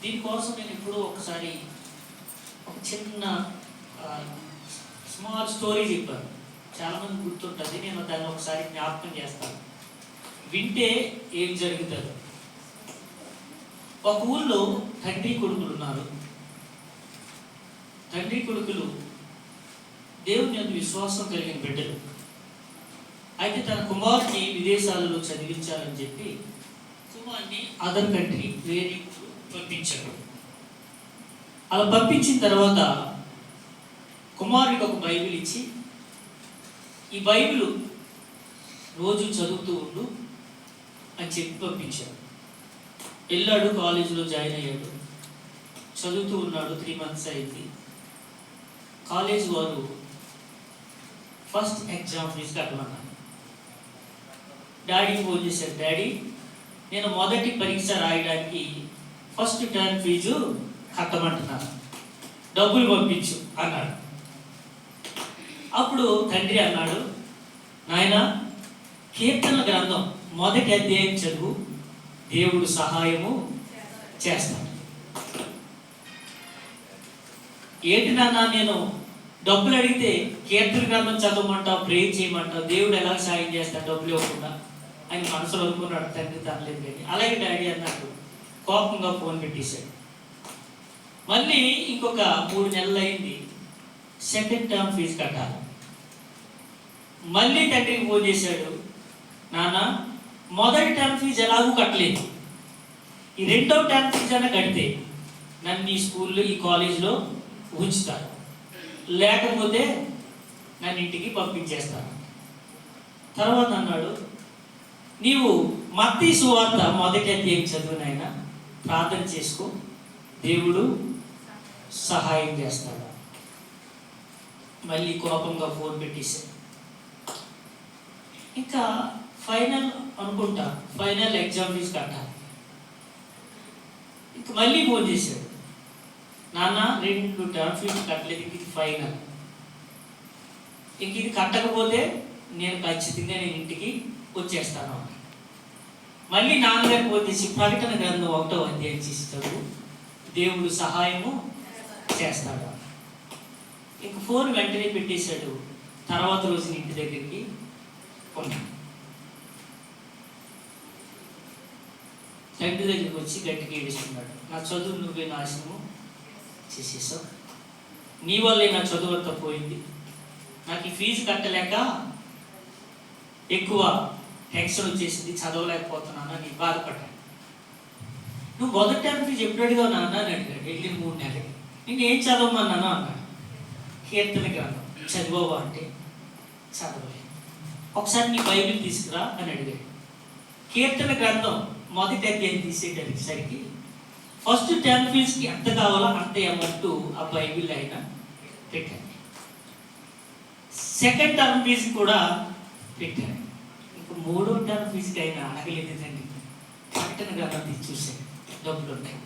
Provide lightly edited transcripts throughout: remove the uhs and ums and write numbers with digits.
దీనికోసం నేను ఎప్పుడూ ఒకసారి ఒక చిన్న స్మాల్ స్టోరీ చెప్పాను. చాలామంది గుర్తుంటుంది, నేను దాన్ని ఒకసారి జ్ఞాపకం చేస్తాను, వింటే ఏం జరుగుతుంది. ఒక ఊళ్ళో తండ్రి కొడుకులు ఉన్నారు. తండ్రి కొడుకులు దేవుని యందు విశ్వాసం కలిగిన బిడ్డలు. అయితే తన కుమారుని విదేశాలలో చదివించాలని చెప్పి కుమారుని అదర్ కంట్రీ వేరే పంపించాడు. అలా పంపించిన తర్వాత కుమారుడికి ఒక బైబిల్ ఇచ్చి, ఈ బైబిల్ రోజు చదువుతూ ఉండు అని చెప్పి పంపించాడు. వెళ్ళాడు, కాలేజీలో జాయిన్ అయ్యాడు, చదువుతూ ఉన్నాడు. 3 months అయింది. కాలేజ్ వారు ఫస్ట్ ఎగ్జామ్ ఫీజు కట్టమన్నారు. డాడీకి ఫోన్ చేశాడు, డాడీ నేను మొదటి పరీక్ష రాయడానికి ఫస్ట్ టర్మ్ ఫీజు కట్టమంటున్నాను, డబ్బులు పంపించు అన్నాడు. అప్పుడు తండ్రి అన్నాడు, నాయన కీర్తన గ్రంథం మొదటి అధ్యాయం చదువు, దేవుడు సహాయము చేస్తాడు. ఏంటి నాన్న, నేను డబ్బులు అడిగితే కీర్తన గ్రంథం చదవమంటావు, ప్రే చేయమంటావు, దేవుడు ఎలా సాయం చేస్తాడు డబ్బులు ఇవ్వకుండా అని మనసులో అనుకున్నాడు తండ్రి. తనలేదు కానీ అలాగే డాడీ అన్నాడు. కోపంగా ఫోన్ పెట్టేశాడు. మళ్ళీ ఇంకొక 3 నెలలు అయింది, సెకండ్ టర్మ్ ఫీజు కట్టాలి. మళ్ళీ తండ్రికి ఫోన్ చేశాడు, నాన్న మొదటి టర్మ్ ఫీజు ఎలాగూ కట్టలేదు, ఈ రెండవ టర్మ్ ఫీజు అన్నా కడితే నన్ను ఈ స్కూల్లో ఈ కాలేజీలో ఉంచుతారు, లేకపోతే నన్ను ఇంటికి పంపించేస్తాను. తర్వాత అన్నాడు, నీవు మత్తయి సువార్త మొదటి అధ్యాయం చదువునైనా ప్రార్థన చేసుకో, దేవుడు సహాయం చేస్తాడు. మళ్ళీ కోపంగా ఫోన్ పెట్టేశాడు. ఇంకా ఫైనల్ అనుకుంటా, ఫైనల్ ఎగ్జామ్ ఫీజు కట్టాలి. ఇంకా మళ్ళీ ఫోన్ చేశాడు, నాన్న 2 టర్మ్ ఫీజు కట్టలేదు, ఇది ఫైనల్, ఇంక ఇది కట్టకపోతే నేను ఖచ్చితంగా ఇంటికి వచ్చేస్తాను. మళ్ళీ నాన్నగారు పోతేసి ప్రకటన గ్రంథం 1వ అధ్యాయం చదువు, దేవుడు సహాయము చేస్తాడు. ఇంక ఫోన్ వెంటనే పెట్టేశాడు. తర్వాత రోజు ఇంటి దగ్గరికి కొన్నాడు. తండ్రి దగ్గరికి వచ్చి గట్టిగా ఏడుస్తున్నాడు, నా చదువు నువ్వే నాశనము చేసేసావు, నీ వల్లే నా చదువు అంతా పోయింది, నాకు ఈ ఫీజు కట్టలేక ఎక్కువ టెన్షన్ వచ్చేసింది, చదవలేకపోతున్నాను అని బాధపడ్డాను. నువ్వు మొదటి టర్మ్ ఫీజు ఎప్పుడు అడిగావు నాన్న అని అడిగాడు. వెళ్ళిన 3 నెలలకి. నేను ఏం చదవమన్నాను అన్నాడు. కీర్తన గ్రంథం చదివావా అంటే చదవలేదు. ఒకసారి నీ బైబిల్ తీసుకురా అని అడిగాడు. కీర్తన గ్రంథం మొదటి అధ్యాయం తీసేసరికి ఫస్ట్ టర్మ్ ఫీజుకి ఎంత కావాలో అంత అమౌంట్ ఆ బైబిల్ అయినా పెట్టాను. సెకండ్ టర్మ్ ఫీజు కూడా పెట్టాను. ఇంకా 3వ టర్మ్ ఫీజుకి అయినా అడగలేదండి. ప్రకటన గ్రంథం తీసి చూశాను, డబ్బులు ఉంటాయి.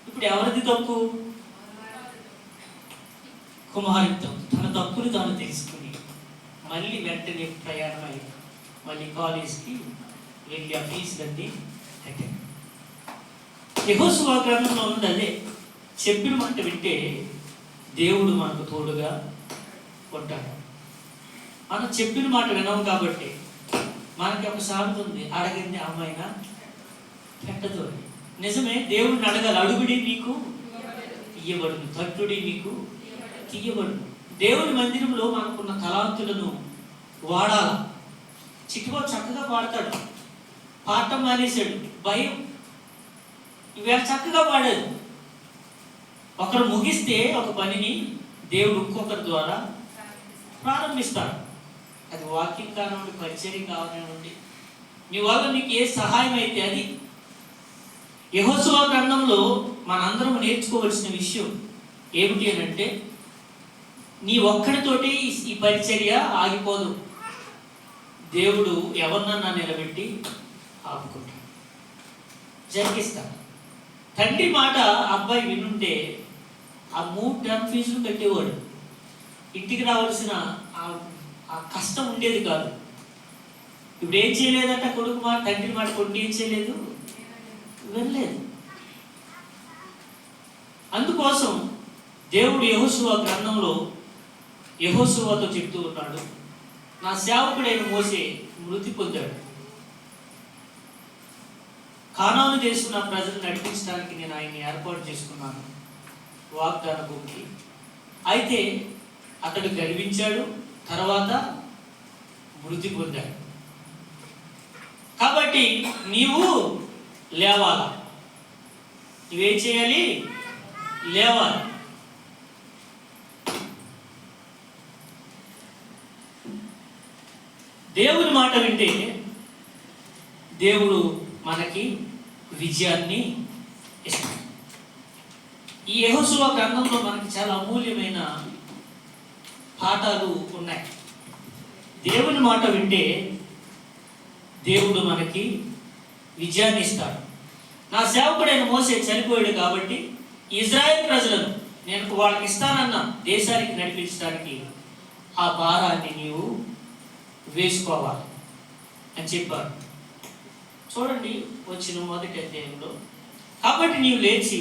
ఇప్పుడు ఎవరిది తప్పు? కుమారుడి తప్పు. తన తప్పులు తాను తెలుసుకుని మళ్ళీ వెంటనే ప్రయాణమై మళ్ళీ కాలేజ్కి వెళ్ళి ఆ ఫీజులన్నీ కట్టాను. యెహోషువ గ్రంథంలో ఉంది అదే, చెప్పిన మాట వింటే దేవుడు మనకు తోడుగా ఉంటాడు. మనం చెప్పిన మాట వినము కాబట్టి మనకి ఒక సామెత ఉంది, అడగింది అమ్మాయినా పెట్టదు అని. నిజమే, దేవుడిని అడగాలి. అడుగుడి మీకు ఇయ్యబడును, తట్టుడి మీకు తీయబడును. దేవుని మందిరంలో మనకున్న తలాంతులను వాడాల. చిట్టుబాబు చక్కగా పాడతాడు, పాడటం మానేశాడు, భయం. ఇవాళ చక్కగా పాడాడు. ఒకరు ముగిస్తే ఒక పనిని దేవుడు ఇంకొకరి ద్వారా ప్రారంభిస్తాడు. అది వాక్యం కానివ్వండి, పరిచర్య కానివ్వండి, మీ వల్ల మీకు ఏ సహాయం అయితే అది. యెహోషువ గ్రంథంలో మనందరం నేర్చుకోవాల్సిన విషయం ఏమిటి అని అంటే, నీ ఒక్కడితోటి ఈ పరిచర్య ఆగిపోదు. దేవుడు ఎవరినన్నా నిలబెట్టి ఆపుకుంటాడు, జరిగిస్తాడు. తండ్రి మాట అబ్బాయి వినుంటే ఆ 3 టర్మ్ ఫీజులు కట్టేవాడు. ఇంటికి రావాల్సిన ఆ కష్టం ఉండేది కాదు. ఇప్పుడు ఏం చేయలేదట కొడుకు మాట, తండ్రి మాట కొడుకు ఏం చేయలేదు, వెళ్ళలేదు. అందుకోసం దేవుడు యెహోషువ గ్రంథంలో యెహోషువతో చెప్తూ ఉన్నాడు, నా సేవకుడైన మోసే మృతి పొందాడు, కానాను దేశం నా ప్రజలు నడిపించడానికి నేను ఆయన్ని ఏర్పాటు చేసుకున్నాను వాగ్దాన భూమికి. అయితే అతడు గర్వించాడు, తర్వాత మృతి పొందాడు. కాబట్టి నీవు లేవాలా, నువ్వేం చేయాలి? లేవాలి. దేవుని మాట వింటే దేవుడు మనకి విజయాన్ని ఇస్తాడు. ఈ యెహోషువ గ్రంథంలో మనకి చాలా అమూల్యమైన పాఠాలు ఉన్నాయి. దేవుని మాట వింటే దేవుడు మనకి విజయాన్ని ఇస్తాడు. నా సేవకుడైన మోసే చనిపోయాడు కాబట్టి ఇజ్రాయెల్ ప్రజలను నేను వాళ్ళకి ఇస్తానన్న దేశానికి నడిపించడానికి ఆ భారాన్ని నీవు వేసుకోవాలి అని చెప్పాడు. చూడండి వచ్చిన మొదటి అధ్యాయంలో, కాబట్టి నీవు లేచి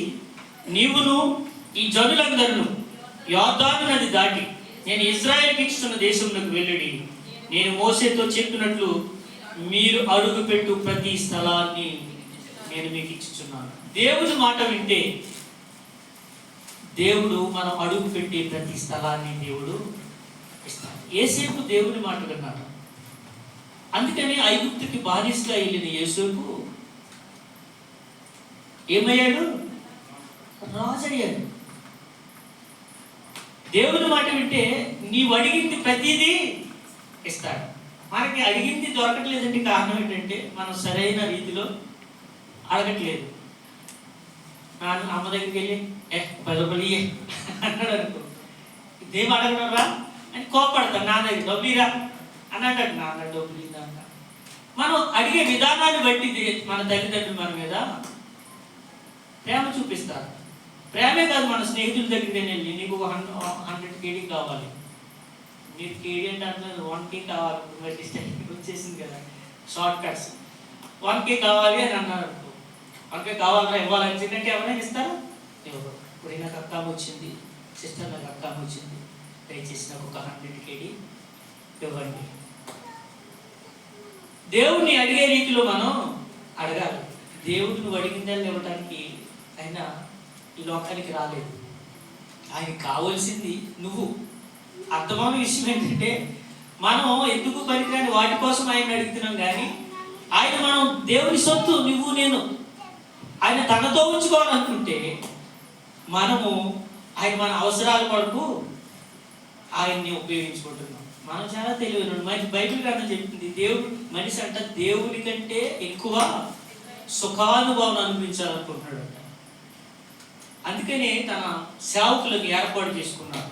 నీవును ఈ జనులందరూ యోర్దాను నది దాటి నేను ఇజ్రాయెల్కి ఇస్తున్న దేశంలోకి వెళ్ళడి, నేను మోసేతో చెప్పినట్లు మీరు అడుగుపెట్టు ప్రతి స్థలాన్ని నేను మీకు ఇచ్చుచున్నాను. దేవుని మాట వింటే దేవుడు మనం అడుగు పెట్టే ప్రతి స్థలాన్ని దేవుడు ఇస్తాడు. యేసేపు దేవుని మాట విన్నాడు. అందుకని ఐగుప్తుకి బానిసగా వెళ్ళిన యేసేపు ఏమయ్యాడు? రాజు అయ్యాడు. దేవుని మాట వింటే నీవు అడిగింది ప్రతిదీ ఇస్తాడు. మనకి అడిగింది దొరకట్లేదంటే కారణం ఏంటంటే మనం సరైన రీతిలో అడగట్లేదు. నాన్న అమ్మ దగ్గరికి వెళ్ళి 10 రూపాయలు అన్నాడు అనుకో, ఇదేం అడగడరా అని కోపడతాను. నాన్న డబ్బులు ఇరా అని అంటాడు. నాన్న డబ్బులు ఇరా అన్న. మనం అడిగే విధానాన్ని బట్టి మన తల్లిదండ్రులు మన మీద ప్రేమ చూపిస్తారు. ప్రేమే కాదు, మన స్నేహితుల దగ్గరికి వెళ్ళి నీకు 100 కేడీ కావాలి, మీరు కేడీ అంటే అంటున్నారు 1K కావాలి, వచ్చేసింది కదా షార్ట్ కట్స్, 1K కావాలి అని అన్నారు. 1K కావాలరా ఇవ్వాలని చెప్పంటే ఎవరైనా ఇస్తారా? ఎవరు? ఇప్పుడు నాకు అక్కామ వచ్చింది, సిస్టర్ నాకు అక్కామ వచ్చింది, దయచేసి నాకు ఒక 100 కేడీ ఇవ్వండి. దేవుణ్ణి అడిగే రీతిలో మనం అడగాలి. దేవుడు నువ్వు అడిగిందని ఇవ్వడానికి ఆయన ఈ లోకానికి రాలేదు. ఆయనకి కావాల్సింది నువ్వు. అర్థమైన విషయం ఏంటంటే మనం ఎందుకు పనికిరాని వాటి కోసం ఆయన అడుగుతున్నాం, కానీ ఆయన మనం దేవుని సొత్తు, నువ్వు నేను. ఆయన తనతో ఉంచుకోవాలనుకుంటే మనము ఆయన మన అవసరాల కొరకు ఆయన్ని ఉపయోగించుకుంటున్నాం. మనం చాలా తెలివైన మంచి బైబిల్ గ్రంథం చెప్తుంది, దేవుడు మనిషి అంట దేవుడి కంటే ఎక్కువ సుఖానుభవం అనుభవించాలనుకుంటున్నాడు అంట. అందుకనే తన సేవకులను ఏర్పాటు చేసుకున్నాడు.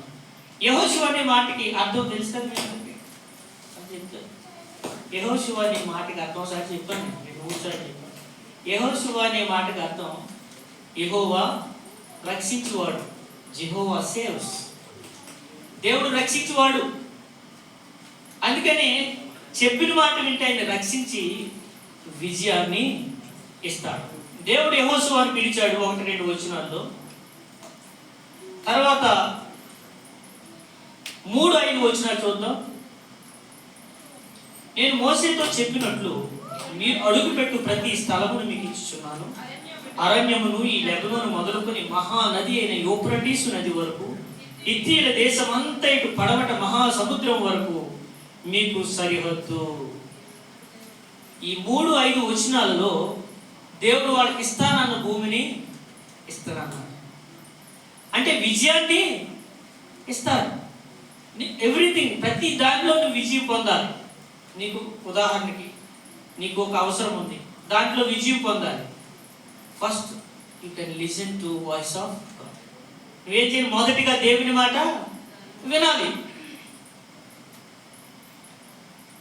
యెహోషువ అనే మాటకి అర్థం తెలుసు కదా? యెహోషువ అనే మాటకి అర్థం ఒకసారి చెప్పాను, నేను 3 సార్లు చెప్పాను. యెహోషువ అనే మాటకి అర్థం యెహోవా రక్షించువాడు, జెహోవా సేవ్స్. దేవుడు రక్షించువాడు. అందుకని చెప్పిన మాట వింటే ఆయన రక్షించి విజయాన్ని ఇస్తాడు. దేవుడు యెహోషువని పిలిచాడు 1-2 వచనాల్లో. తర్వాత 3-5 వచనాలు చూద్దాం. నేను మోసేతో చెప్పినట్లు మీరు అడుగుపెట్టు ప్రతి స్థలమును మీకు ఇచ్చుచున్నాను. అరణ్యమును ఈ లెబనోను మొదలుకొని మహానది అయిన యూఫ్రటీసు నది వరకు, హిత్తీయుల దేశమంతా ఇటు పడమట మహాసముద్రం వరకు మీకు సరిహద్దు. ఈ 3-5 వచనాలలో దేవుడు వాళ్ళకి ఇస్తానన్న భూమిని ఇస్తానన్నాడు. అంటే విజయాన్ని ఇస్తాడు. ఎవ్రీథింగ్, ప్రతి దానిలో నువ్వు విజయం పొందాలి. నీకు ఉదాహరణకి నీకు ఒక అవసరం ఉంది, దాంట్లో విజయం పొందాలి. First you can listen to voice of God. నువ్వేం చేయాలి? మొదటిగా దేవుని మాట వినాలి.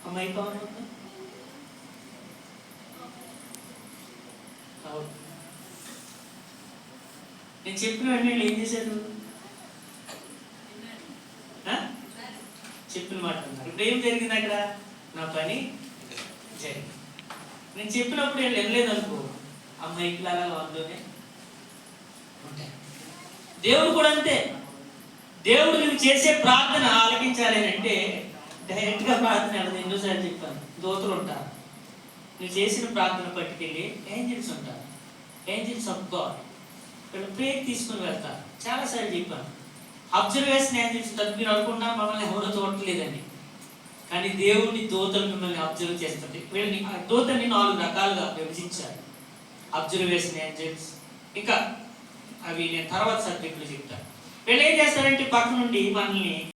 అమ్మాయి నేను చెప్పిన వెంటనే ఏం చేశారు? చెప్పిన మాట అన్నారు. ఇప్పుడు ఏం జరిగింది అక్కడ? నా పని జరిగింది. నేను చెప్పినప్పుడు వీళ్ళు వినలేదు అనుకో, అమ్మాయికి లాగా అందులోనే ఉంటాయి. దేవుడు కూడా అంతే. దేవుడు నువ్వు చేసే ప్రార్థన ఆలకించాలి అని అంటే డైరెక్ట్గా ప్రార్థన వెళ్ళదు. ఎన్నోసార్లు చెప్పాను, దూతలు ఉంటారు. నువ్వు చేసిన ప్రార్థన పట్టుకెళ్ళి ఏంజిల్స్ ఉంటారు, ఏంజిల్స్ ఆఫ్ గాడ్, వీళ్ళు ప్రేక్ తీసుకుని వెళ్తారు. చాలాసార్లు చెప్పాను, అబ్జర్వేషన్ ఏంజిల్స్ ఉంటుంది. మీరు అనుకున్నా మమ్మల్ని ఎవరో చూడట్లేదండి, కానీ దేవుడిని దూతలు మిమ్మల్ని అబ్జర్వ్ చేస్తుంది. వీళ్ళని దూతల్ని 4 రకాలుగా విభజించారు. అబ్జర్వేషన్ ఏంజిల్స్, ఇంకా అవి నేను తర్వాత సబ్జెక్టులు చెప్తాను. వీళ్ళు ఏం చేస్తారంటే పక్క నుండి మనల్ని